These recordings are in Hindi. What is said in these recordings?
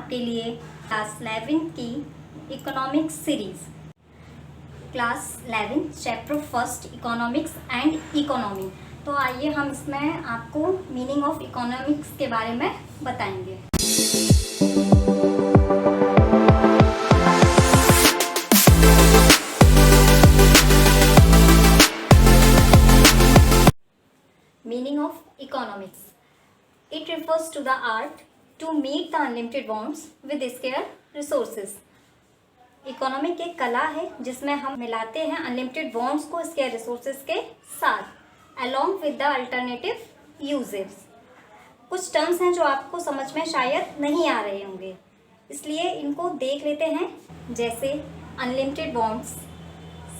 आपके लिए क्लास 11 की economics series, class 11 chapter first economics and economy. तो आइए हम इसमें आपको मीनिंग ऑफ इकोनॉमिक्स के बारे में बताएंगे। Meaning of economics. It refers to the art to meet the unlimited wants with scarce resources. Economic एक कला है जिसमें हम मिलाते हैं अनलिमिटेड वॉन्ट्स को स्केयर रिसोर्सेज के साथ along with the alternative uses. कुछ टर्म्स हैं जो आपको समझ में शायद नहीं आ रहे होंगे, इसलिए इनको देख लेते हैं, जैसे unlimited wants,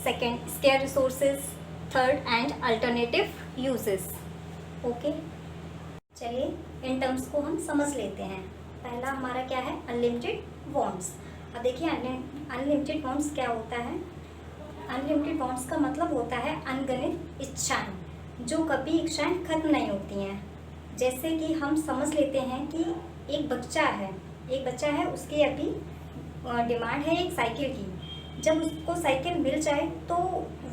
second square resources, third and alternative uses. Okay, चलिए इन टर्म्स को हम समझ लेते हैं। पहला हमारा क्या है? Unlimited wants. अब देखिए अनलिमिटेड वॉन्ट्स क्या होता है। अनलिमिटेड वॉन्ट्स का मतलब होता है अनगिनत इच्छाएं, जो कभी इच्छाएं खत्म नहीं होती हैं। जैसे कि हम समझ लेते हैं कि एक बच्चा है, उसकी अभी डिमांड है एक साइकिल की। जब उसको साइकिल मिल जाए तो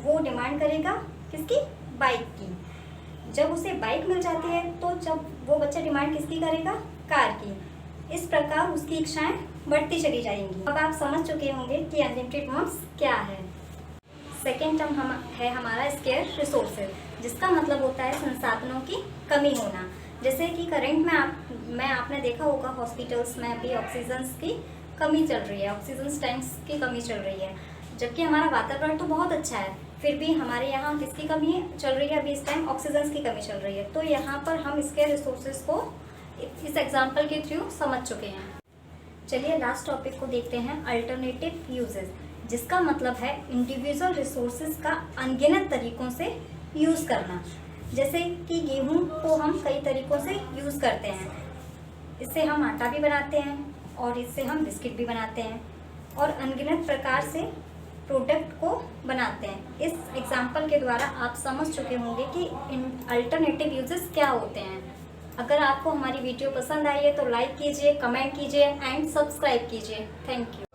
वो डिमांड करेगा किसकी? बाइक की। जब उसे बाइक मिल जाती है तो जब वो बच्चा डिमांड किसकी करेगा? कार की। इस प्रकार उसकी इच्छाएं बढ़ती चली जाएंगी। अब आप समझ चुके होंगे कि अनलिमिटेड वॉन्ट्स क्या है। सेकेंड टर्म है हमारा स्केयर रिसोर्सेज, जिसका मतलब होता है संसाधनों की कमी होना। जैसे कि करंट में आपने देखा होगा हॉस्पिटल्स में अभी ऑक्सीजन की कमी चल रही है, ऑक्सीजन टैंक्स की कमी चल रही है। जबकि हमारा वातावरण तो बहुत अच्छा है, फिर भी हमारे यहाँ किसकी कमी चल रही है? अभी इस टाइम ऑक्सीजन की कमी चल रही है। तो यहाँ पर हम इसके रिसोर्सेज को इस एग्जांपल के थ्रू समझ चुके हैं। चलिए लास्ट टॉपिक को देखते हैं, अल्टरनेटिव यूजेस, जिसका मतलब है इंडिविजुअल रिसोर्सेज का अनगिनत तरीकों से यूज़ करना। जैसे कि गेहूँ को हम कई तरीक़ों से यूज़ करते हैं। इससे हम आटा भी बनाते हैं और इससे हम बिस्किट भी बनाते हैं और अनगिनत प्रकार से प्रोडक्ट को बनाते हैं। इस एग्जाम्पल के द्वारा आप समझ चुके होंगे कि इन अल्टरनेटिव यूजेस क्या होते हैं। अगर आपको हमारी वीडियो पसंद आई है तो लाइक कीजिए, कमेंट कीजिए एंड सब्सक्राइब कीजिए। Thank you.